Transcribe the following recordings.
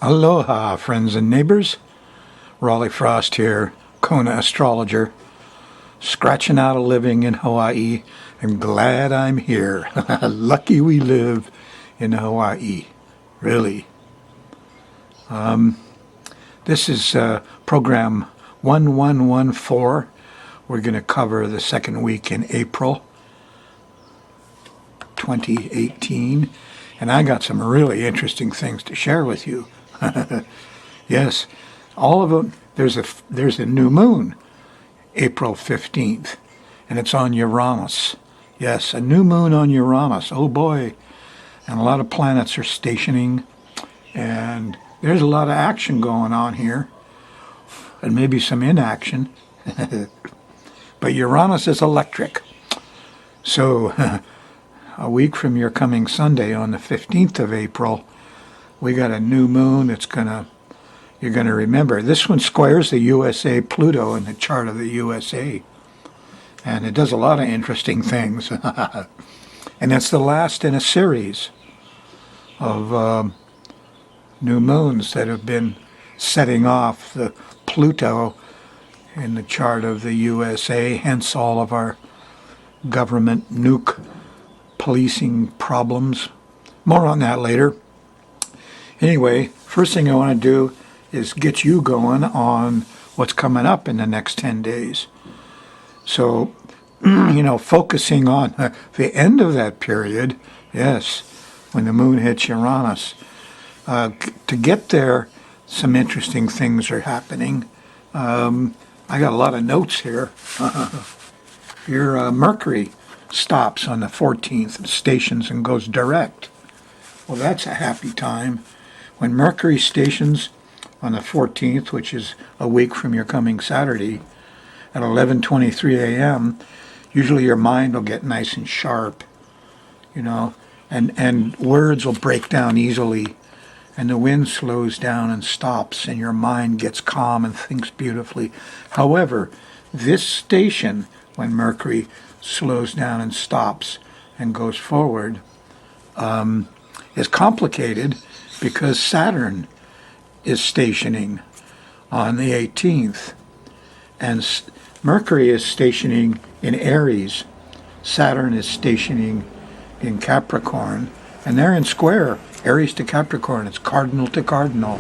Aloha, friends and neighbors. Raleigh Frost here, Kona astrologer, scratching out a living in Hawaii, and glad I'm here. Lucky we live in Hawaii, really. This is program 1114. We're going to cover the second week in April 2018, and I got some really interesting things to share with you. Yes, all of them. There's a new moon, April 15th, and it's on Uranus. Yes, a new moon on Uranus. Oh boy. And a lot of planets are stationing, and there's a lot of action going on here, and maybe some inaction. But Uranus is electric. So a week from your coming Sunday, on the 15th of April, we got a new moon. You're going to remember. This one squares the USA Pluto in the chart of the USA. And it does a lot of interesting things. And it's the last in a series of new moons that have been setting off the Pluto in the chart of the USA, hence all of our government nuke policing problems. More on that later. Anyway, first thing I want to do is get you going on what's coming up in the next 10 days. So, focusing on the end of that period, yes, when the moon hits Uranus. To get there, some interesting things are happening. I got a lot of notes here. Your Mercury stops on the 14th, stations, and goes direct. Well, that's a happy time. When Mercury stations on the 14th, which is a week from your coming Saturday, at 11:23 a.m., usually your mind will get nice and sharp, and words will break down easily, and the wind slows down and stops, and your mind gets calm and thinks beautifully. However, this station, when Mercury slows down and stops and goes forward, is complicated because Saturn is stationing on the 18th, and Mercury is stationing in Aries. Saturn is stationing in Capricorn, and they're in square, Aries to Capricorn. It's cardinal to cardinal.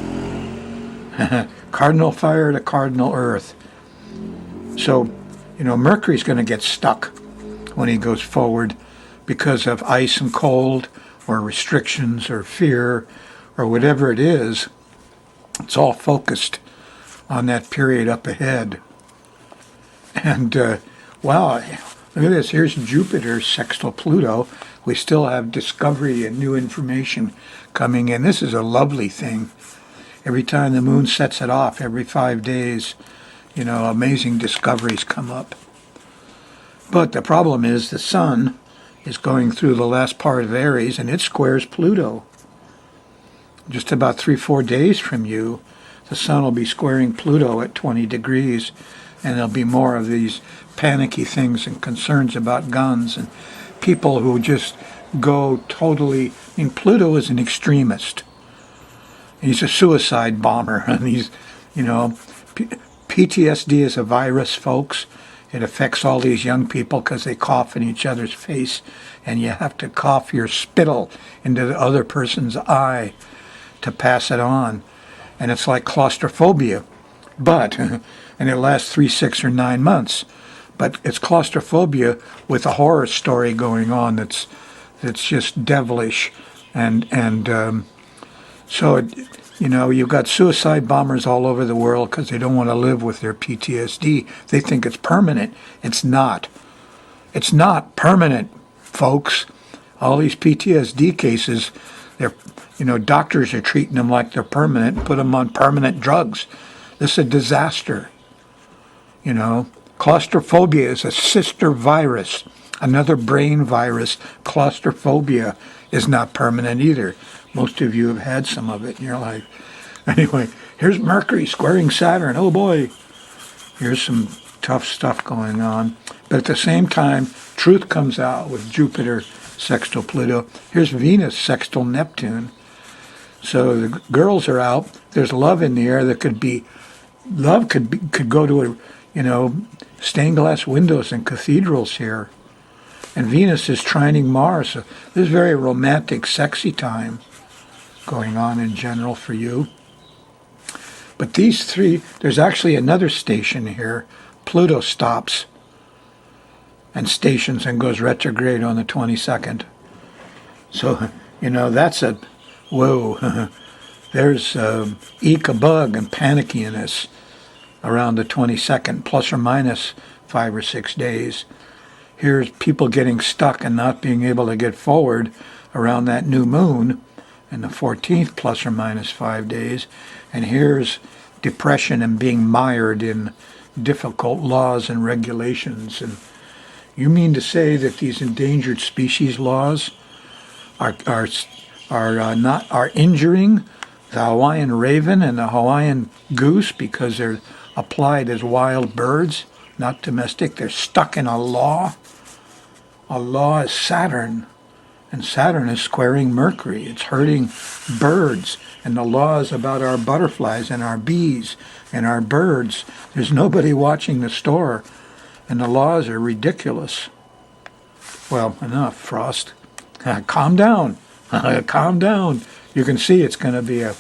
Cardinal fire to cardinal earth. So, Mercury's going to get stuck when he goes forward because of ice and cold or restrictions or fear or whatever it is. It's all focused on that period up ahead. And, wow, look at this. Here's Jupiter sextile Pluto. We still have discovery and new information coming in. This is a lovely thing. Every time the moon sets it off, every 5 days, amazing discoveries come up. But the problem is the sun is going through the last part of Aries, and it squares Pluto. Just about 3-4 days from you, the sun will be squaring Pluto at 20 degrees, and there'll be more of these panicky things and concerns about guns and people who just go totally. Pluto is an extremist. He's a suicide bomber, and he's, PTSD is a virus, folks. It affects all these young people because they cough in each other's face, and you have to cough your spittle into the other person's eye to pass it on. And it's like claustrophobia, but, and it lasts 3, 6, or 9 months. But it's claustrophobia with a horror story going on that's just devilish. So, you've got suicide bombers all over the world because they don't want to live with their PTSD. They think it's permanent. It's not. It's not permanent, folks. All these PTSD cases, doctors are treating them like they're permanent and put them on permanent drugs. This is a disaster. Claustrophobia is a sister virus, another brain virus. Claustrophobia is not permanent either. Most of you have had some of it in your life. Anyway, here's Mercury squaring Saturn. Oh boy, here's some tough stuff going on. But at the same time, truth comes out with Jupiter sextile Pluto. Here's Venus sextile Neptune. So the girls are out. There's love in the air. There could be love could go to stained glass windows in cathedrals here. And Venus is trining Mars. So this is very romantic, sexy time going on in general for you. But these three, there's actually another station here. Pluto stops and stations and goes retrograde on the 22nd. So, that's a, whoa. There's eke a bug and panickiness around the 22nd, plus or minus 5 or 6 days. Here's people getting stuck and not being able to get forward around that new moon and the 14th, plus or minus 5 days. And here's depression and being mired in difficult laws and regulations. And you mean to say that these endangered species laws are injuring the Hawaiian raven and the Hawaiian goose because they're applied as wild birds, not domestic? They're stuck in a law. A law is Saturn, and Saturn is squaring Mercury. It's hurting birds, and the law is about our butterflies and our bees and our birds. There's nobody watching the store, and the laws are ridiculous. Well, enough, Frost. Calm down. Calm down. You can see it's going to be a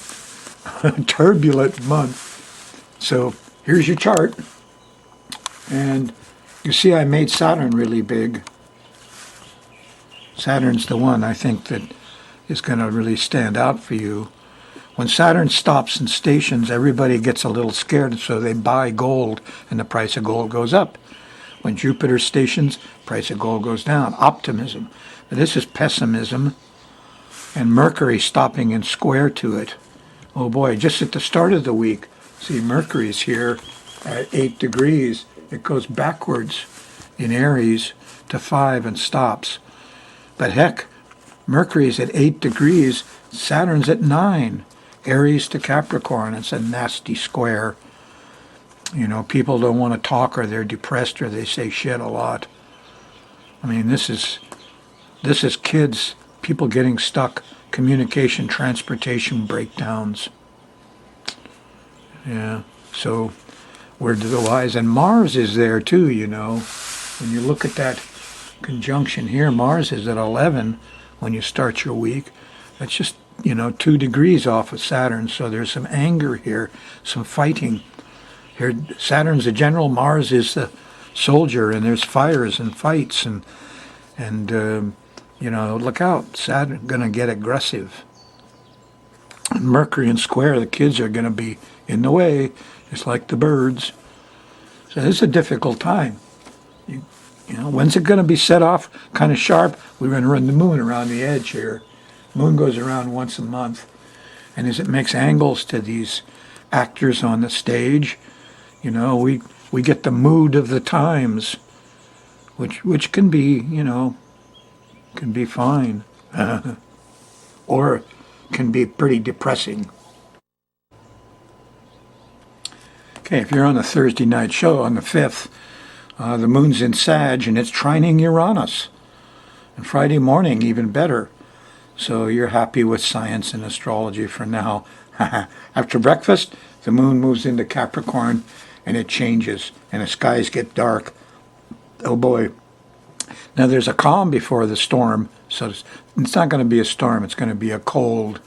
turbulent month. So here's your chart. And you see I made Saturn really big. Saturn's the one I think that is going to really stand out for you. When Saturn stops and stations, everybody gets a little scared, so they buy gold, and the price of gold goes up. When Jupiter stations, price of gold goes down. Optimism. But this is pessimism, and Mercury stopping in square to it. Oh boy, just at the start of the week, see Mercury's here at 8 degrees. It goes backwards in Aries to 5 and stops. But heck, Mercury's at 8 degrees, Saturn's at 9. Aries to Capricorn, it's a nasty square. People don't want to talk, or they're depressed, or they say shit a lot. I mean, this is kids, people getting stuck, communication, transportation breakdowns. Yeah, so we're to the wise. And Mars is there too, When you look at that conjunction here, Mars is at 11 when you start your week. That's just, 2 degrees off of Saturn, so there's some anger here, some fighting. Here, Saturn's the general, Mars is the soldier, and there's fires and fights, and look out, Saturn's going to get aggressive. And Mercury in square, the kids are going to be in the way, just like the birds. So this is a difficult time. When's it going to be set off kind of sharp? We're going to run the moon around the edge here. Moon goes around once a month. And as it makes angles to these actors on the stage, we get the mood of the times, which can be, can be fine. Or can be pretty depressing. Okay, if you're on a Thursday night show on the 5th, the moon's in Sag, and it's trining Uranus. And Friday morning, even better. So you're happy with science and astrology for now. After breakfast, the moon moves into Capricorn, and it changes, and the skies get dark. Oh boy. Now there's a calm before the storm, so it's not going to be a storm. It's going to be a cold,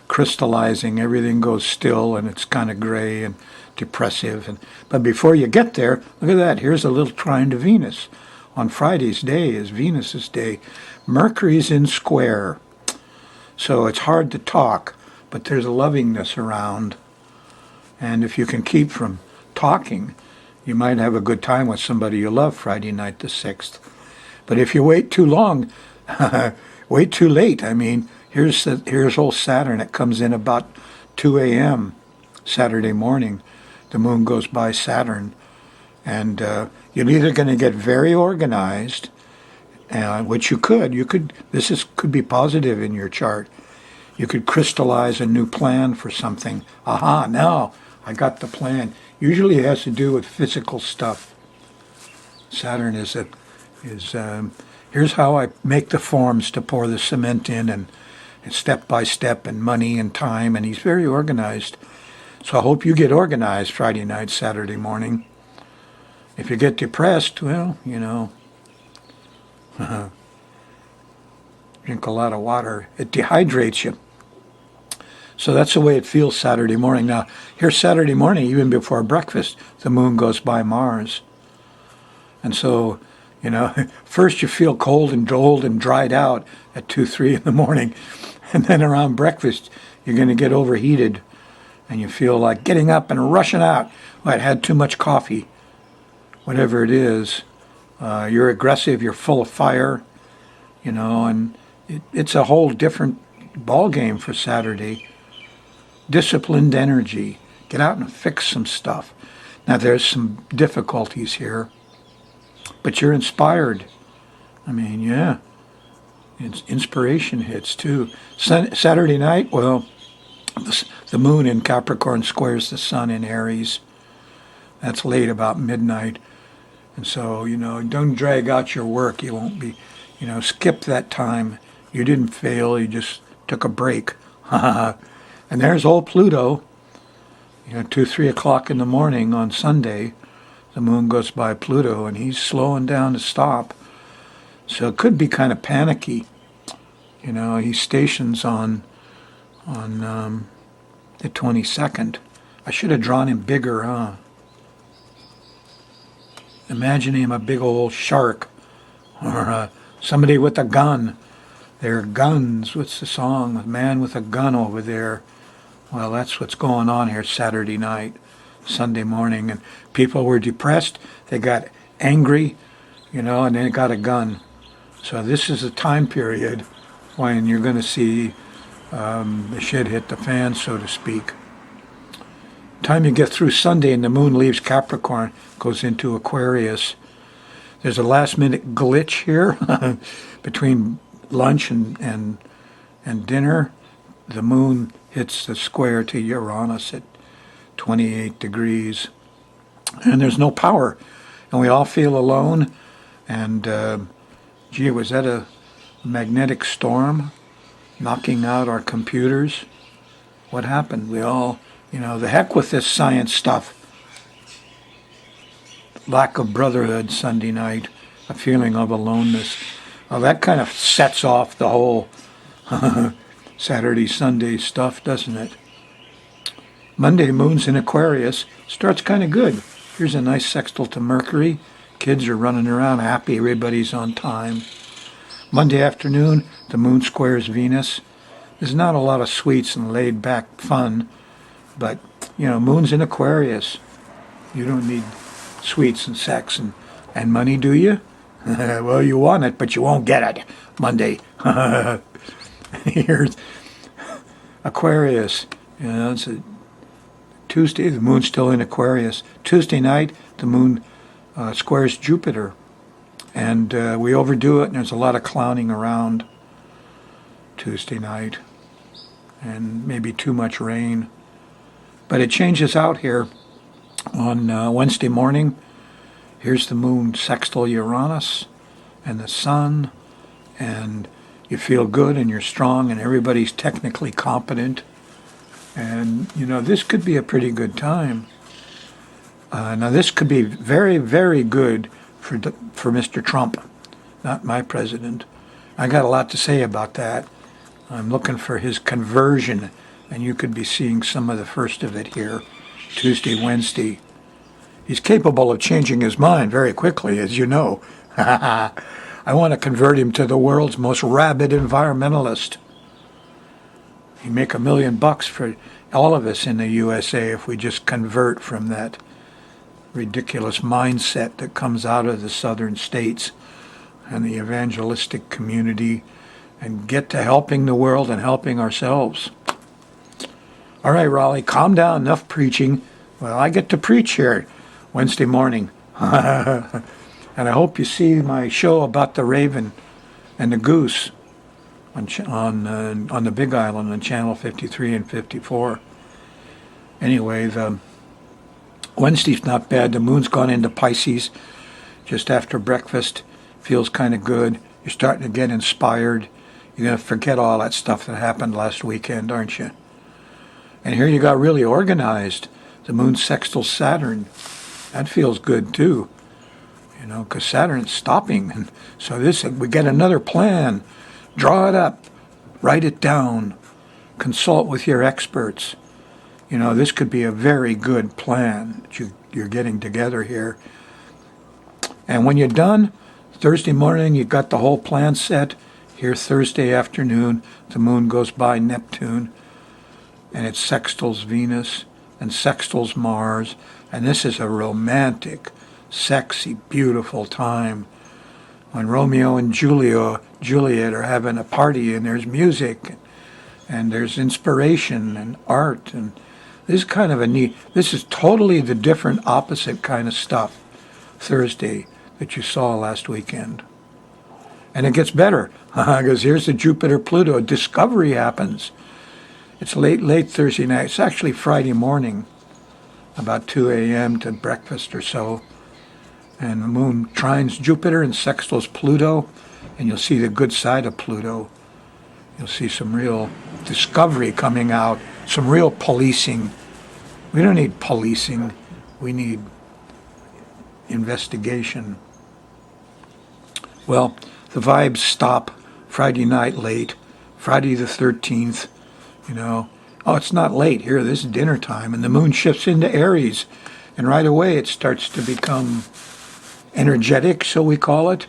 crystallizing. Everything goes still, and it's kind of gray and depressive. But before you get there, look at that. Here's a little trine to Venus. On Friday's day is Venus's day. Mercury's in square. So it's hard to talk, but there's a lovingness around. And if you can keep from talking, you might have a good time with somebody you love Friday night the 6th. But if you wait too long, wait too late. I mean, here's old Saturn. It comes in about 2 a.m. Saturday morning. The moon goes by Saturn. And you're either going to get very organized, which you could. Could be positive in your chart. You could crystallize a new plan for something. Aha, now I got the plan. Usually it has to do with physical stuff. Saturn here's how I make the forms to pour the cement in, It's step by step and money and time, and he's very organized. So I hope you get organized Friday night, Saturday morning. If you get depressed, well, drink a lot of water. It dehydrates you. So that's the way it feels Saturday morning. Now, here Saturday morning, even before breakfast, the moon goes by Mars. And so, first you feel cold and old and dried out at 2, 3 in the morning. And then around breakfast, you're going to get overheated. And you feel like getting up and rushing out. Well, I had too much coffee. Whatever it is. You're aggressive. You're full of fire. And it's a whole different ball game for Saturday. Disciplined energy. Get out and fix some stuff. Now, there's some difficulties here. But you're inspired. I mean, yeah. Inspiration hits, too. Saturday night, well, the moon in Capricorn squares the sun in Aries. That's late, about midnight. And so, don't drag out your work. You won't be, skip that time. You didn't fail. You just took a break. And there's old Pluto. 2, 3 o'clock in the morning on Sunday. The moon goes by Pluto, and he's slowing down to stop. So it could be kind of panicky. He stations on the 22nd. I should have drawn him bigger, huh? Imagine him a big old shark or somebody with a gun. There are guns. What's the song? A man with a gun over there. Well, that's what's going on here Saturday night, Sunday morning. And people were depressed. They got angry, and they got a gun. So this is a time period when you're going to see the shit hit the fan, so to speak. Time you get through Sunday and the moon leaves Capricorn, goes into Aquarius. There's a last minute glitch here between lunch and dinner. The moon hits the square to Uranus at 28 degrees. And there's no power. And we all feel alone. And, was that a magnetic storm knocking out our computers? What happened? We all, the heck with this science stuff. Lack of brotherhood Sunday night, a feeling of aloneness. Well, that kind of sets off the whole Saturday, Sunday stuff, doesn't it? Monday, moon's in Aquarius. Starts kind of good. Here's a nice sextile to Mercury. Kids are running around happy. Everybody's on time. Monday afternoon, the moon squares Venus. There's not a lot of sweets and laid-back fun, but, moon's in Aquarius. You don't need sweets and sex and money, do you? Well, you want it, but you won't get it. Monday. Here's Aquarius. It's a Tuesday, the moon's still in Aquarius. Tuesday night, the moon squares Jupiter. And we overdo it, and there's a lot of clowning around Tuesday night. And maybe too much rain. But it changes out here on Wednesday morning. Here's the moon sextile Uranus and the sun. And you feel good and you're strong and everybody's technically competent. And, this could be a pretty good time. Now, this could be very, very good for Mr. Trump, not my president. I got a lot to say about that. I'm looking for his conversion, and you could be seeing some of the first of it here, Tuesday, Wednesday. He's capable of changing his mind very quickly, as you know. I want to convert him to the world's most rabid environmentalist. He'd make $1 million for all of us in the USA if we just convert from that ridiculous mindset that comes out of the southern states and the evangelistic community and get to helping the world and helping ourselves. All right, Raleigh, calm down. Enough preaching. Well, I get to preach here Wednesday morning. And I hope you see my show about the raven and the goose on the Big Island on Channel 53 and 54. Anyway, the Wednesday's not bad. The moon's gone into Pisces just after breakfast. Feels kind of good. You're starting to get inspired. You're going to forget all that stuff that happened last weekend, aren't you? And here you got really organized. The moon sextiles Saturn. That feels good too, because Saturn's stopping. And so we get another plan. Draw it up. Write it down. Consult with your experts. This could be a very good plan that you're getting together here. And when you're done, Thursday morning, you got the whole plan set. Here Thursday afternoon, the moon goes by Neptune, and it sextiles Venus and sextiles Mars. And this is a romantic, sexy, beautiful time when Romeo and Juliet are having a party, and there's music and there's inspiration and art. And this is kind of this is totally the different opposite kind of stuff Thursday that you saw last weekend. And it gets better, because here's the Jupiter-Pluto. Discovery happens. It's late Thursday night. It's actually Friday morning, about 2 a.m. to breakfast or so. And the moon trines Jupiter and sextiles Pluto, and you'll see the good side of Pluto. You'll see some real discovery coming out, some real policing. We don't need policing. We need investigation. Well, the vibes stop Friday night late, Friday the 13th, Oh, it's not late here. This is dinner time, and the moon shifts into Aries, and right away it starts to become energetic, so we call it.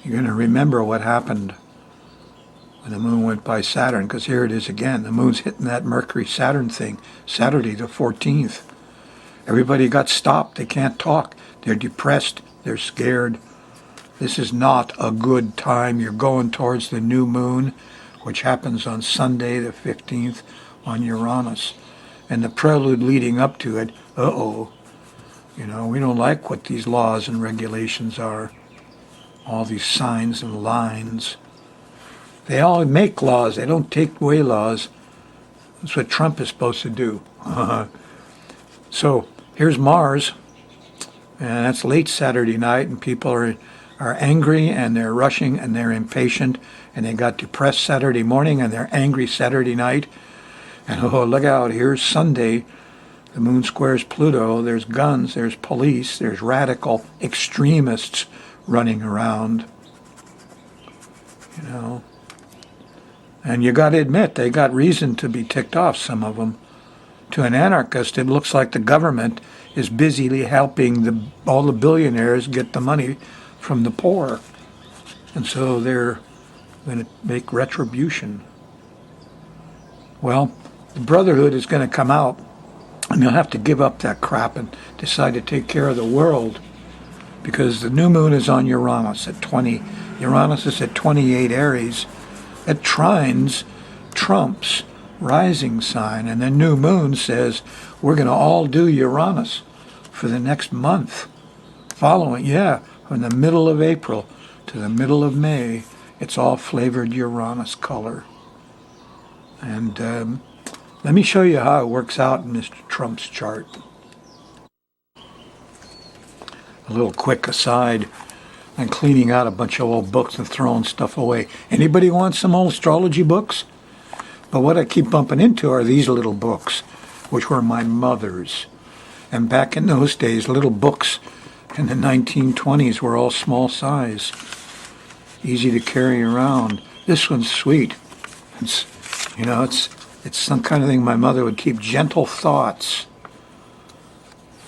You're going to remember what happened when the moon went by Saturn, because here it is again. The moon's hitting that Mercury-Saturn thing, Saturday the 14th. Everybody got stopped. They can't talk. They're depressed. They're scared. This is not a good time. You're going towards the new moon, which happens on Sunday the 15th on Uranus. And the prelude leading up to it, we don't like what these laws and regulations are. All these signs and lines. They all make laws. They don't take away laws. That's what Trump is supposed to do. So here's Mars, and that's late Saturday night, and people are angry, and they're rushing, and they're impatient, and they got depressed Saturday morning, and they're angry Saturday night. And look out, here's Sunday. The moon squares Pluto. There's guns, there's police, there's radical extremists running around. And you got to admit, they got reason to be ticked off, some of them. To an anarchist, it looks like the government is busily helping all the billionaires get the money from the poor. And so they're going to make retribution. Well, the Brotherhood is going to come out, and they'll have to give up that crap and decide to take care of the world, because the new moon is on Uranus at 20. Uranus is at 28 Aries. It trines Trump's rising sign, and the new moon says we're going to all do Uranus for the next month following. From the middle of April to the middle of May, it's all flavored Uranus color. And let me show you how it works out in Mr. Trump's chart. A little quick aside. I'm cleaning out a bunch of old books and throwing stuff away. Anybody want some old astrology books? But what I keep bumping into are these little books, which were my mother's. And back in those days, little books in the 1920s were all small size, easy to carry around. This one's sweet. It's some kind of thing my mother would keep. Gentle Thoughts.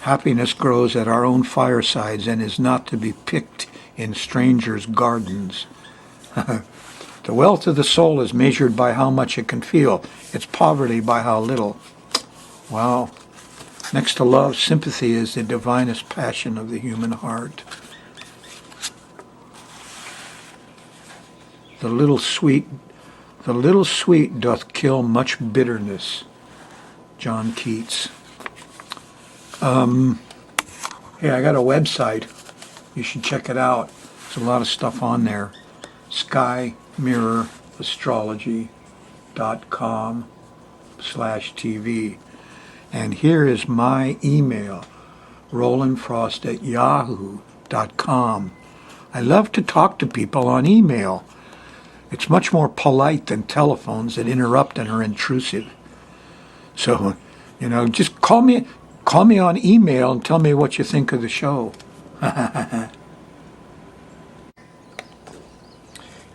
Happiness grows at our own firesides and is not to be picked in strangers' gardens. The wealth of the soul is measured by how much it can feel. Its poverty by how little. Wow. Next to love, sympathy is the divinest passion of the human heart. The little sweet doth kill much bitterness. John Keats. Hey, I got a website. You should check it out. There's a lot of stuff on there. skymirrorastrology.com/TV. And here is my email, rollinfrost@yahoo.com. I love to talk to people on email. It's much more polite than telephones that interrupt and are intrusive. So, just call me on email and tell me what you think of the show.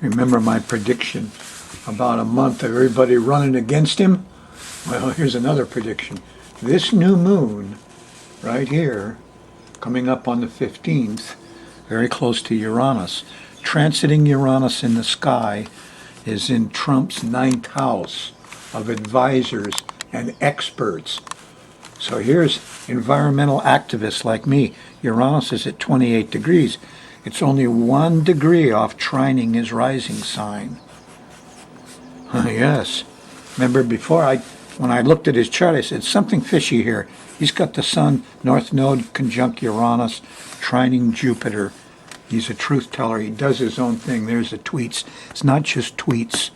Remember my prediction about a month of everybody running against him? Well, here's another prediction. This new moon right here, coming up on the 15th, very close to Uranus, transiting Uranus in the sky, is in Trump's 9th house of advisors and experts. So here's environmental activists like me. Uranus is at 28 degrees. It's only 1 degree off trining his rising sign. Yes. Remember before, when I looked at his chart, I said, something fishy here. He's got the Sun, North Node conjunct Uranus, trining Jupiter. He's a truth teller. He does his own thing. There's the tweets. It's not just tweets.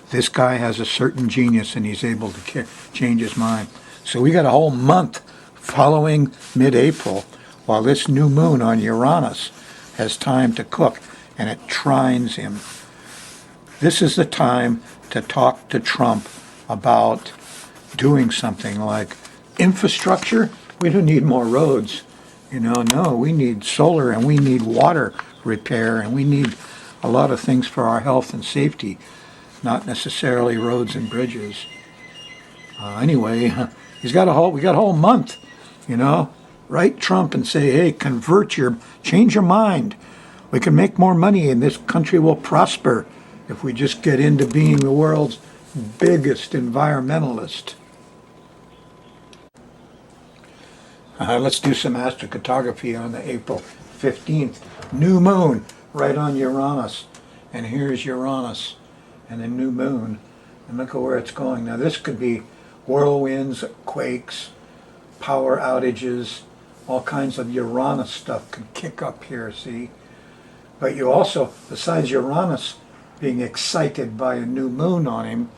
This guy has a certain genius, and he's able to change his mind. So we got a whole month following mid-April while this new moon on Uranus has time to cook, and it trines him. This is the time to talk to Trump about doing something like infrastructure. We don't need more roads. No, we need solar and we need water repair and we need a lot of things for our health and safety, not necessarily roads and bridges. Anyway, we got a whole month, write Trump and say, hey, change your mind. We can make more money and this country will prosper if we just get into being the world's biggest environmentalist. Let's do some astrocartography on the April 15th. New moon right on Uranus. And here's Uranus and the new moon. And look at where it's going. Now this could be whirlwinds, quakes, power outages, all kinds of Uranus stuff could kick up here, see? But you also, besides Uranus being excited by a new moon on him,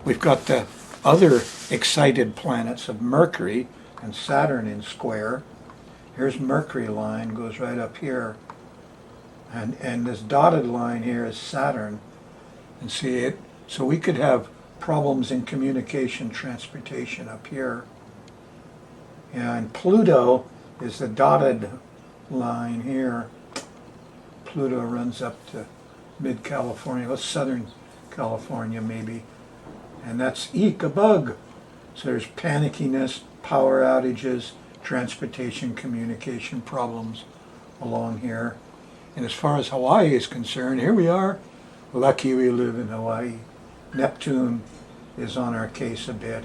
we've got the other excited planets of Mercury and Saturn in square. Here's Mercury line, goes right up here. And this dotted line here is Saturn. And see it? So we could have problems in communication, transportation up here. And Pluto is the dotted line here. Pluto runs up to mid-California, well, Southern California maybe. And that's eek, a bug. So there's panickiness, power outages, transportation, communication problems along here. And as far as Hawaii is concerned, here we are. Lucky we live in Hawaii. Neptune is on our case a bit.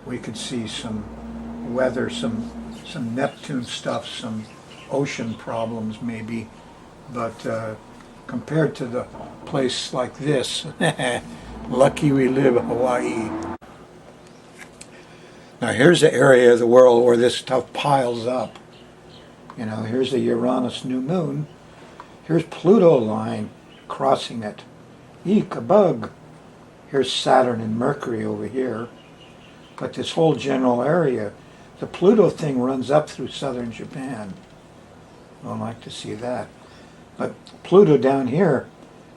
We could see some weather, some Neptune stuff, some ocean problems maybe. But compared to the place like this, lucky we live in Hawaii. Now here's the area of the world where this stuff piles up. Here's the Uranus new moon. Here's Pluto line crossing it. Eek, a bug. Here's Saturn and Mercury over here. But this whole general area, the Pluto thing runs up through southern Japan. I don't like to see that. But Pluto down here,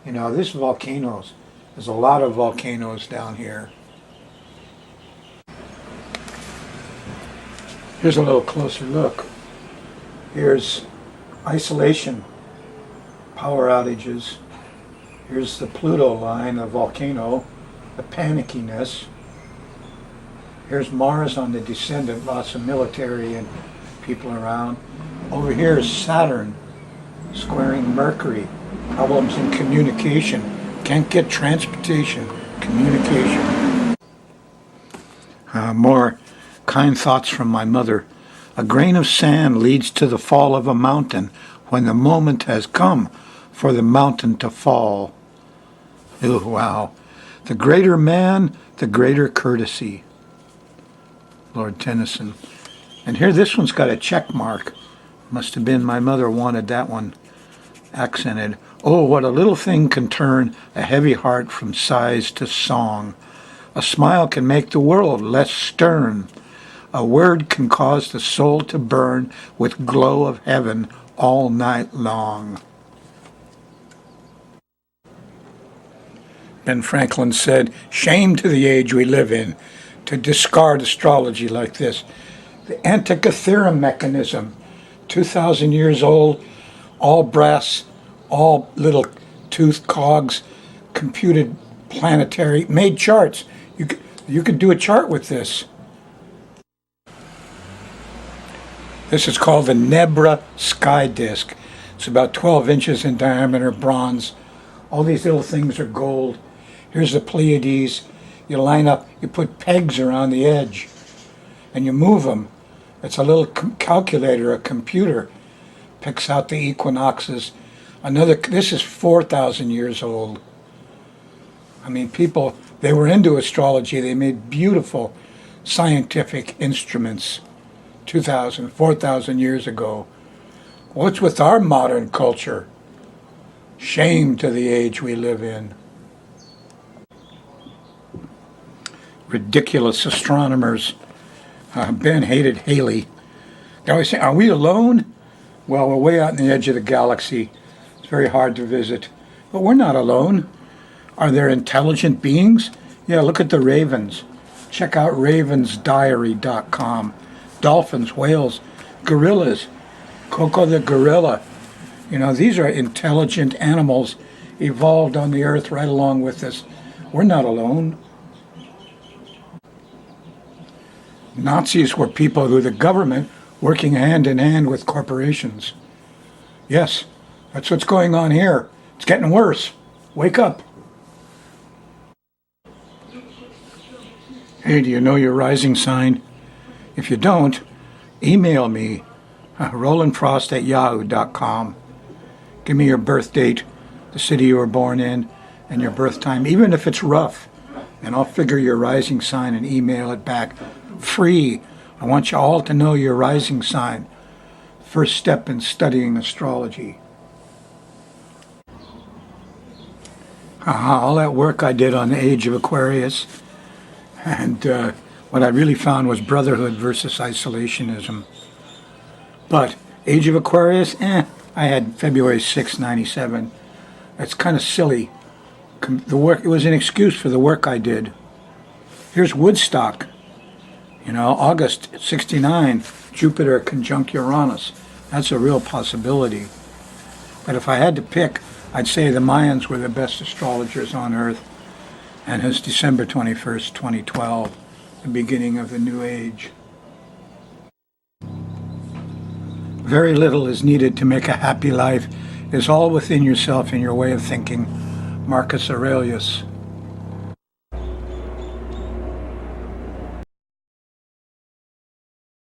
this volcanoes. There's a lot of volcanoes down here. Here's a little closer look. Here's isolation, power outages. Here's the Pluto line, the volcano, the panickiness. Here's Mars on the descendant, lots of military and people around. Over here is Saturn squaring Mercury, problems in communication. Can't get transportation, communication. More kind thoughts from my mother. A grain of sand leads to the fall of a mountain when the moment has come for the mountain to fall. Ooh, wow. The greater man, the greater courtesy. Lord Tennyson. And here, this one's got a check mark. Must have been my mother wanted that one accented. Oh, what a little thing can turn a heavy heart from sighs to song. A smile can make the world less stern. A word can cause the soul to burn with glow of heaven all night long. Ben Franklin said, "Shame to the age we live in to discard astrology like this." The Antikythera mechanism, 2,000 years old, all brass, all little tooth cogs, computed planetary, made charts. You could do a chart with this. This is called the Nebra sky disk. It's about 12 inches in diameter, bronze. All these little things are gold. Here's the Pleiades. You line up, you put pegs around the edge, and you move them. It's a little calculator, a computer, picks out the equinoxes. This is 4,000 years old. I mean, people, they were into astrology. They made beautiful scientific instruments 2,000, 4,000 years ago. What's with our modern culture? Shame to the age we live in. Ridiculous astronomers. Ben hated Haley. They always say, "Are we alone?" Well, we're way out in the edge of the galaxy. It's very hard to visit. But we're not alone. Are there intelligent beings? Yeah, look at the ravens. Check out ravensdiary.com. Dolphins, whales, gorillas, Coco the gorilla. You know, these are intelligent animals evolved on the earth right along with us. We're not alone. Nazis were people who the government working hand in hand with corporations. Yes, that's what's going on here. It's getting worse. Wake up. Hey, do you know your rising sign? If you don't, email me, rollinfrost@yahoo.com. Give me your birth date, the city you were born in, and your birth time, even if it's rough, and I'll figure your rising sign and email it back. Free. I want you all to know your rising sign. First step in studying astrology. All that work I did on the age of Aquarius, and what I really found was brotherhood versus isolationism. But age of Aquarius, I had February 6, 97. That's kind of silly. The work, it was an excuse for the work I did. Here's Woodstock. You know, August 69, Jupiter conjunct Uranus. That's a real possibility. But if I had to pick, I'd say the Mayans were the best astrologers on Earth. And it's December 21st, 2012, the beginning of the new age. Very little is needed to make a happy life. It's all within yourself and your way of thinking. Marcus Aurelius.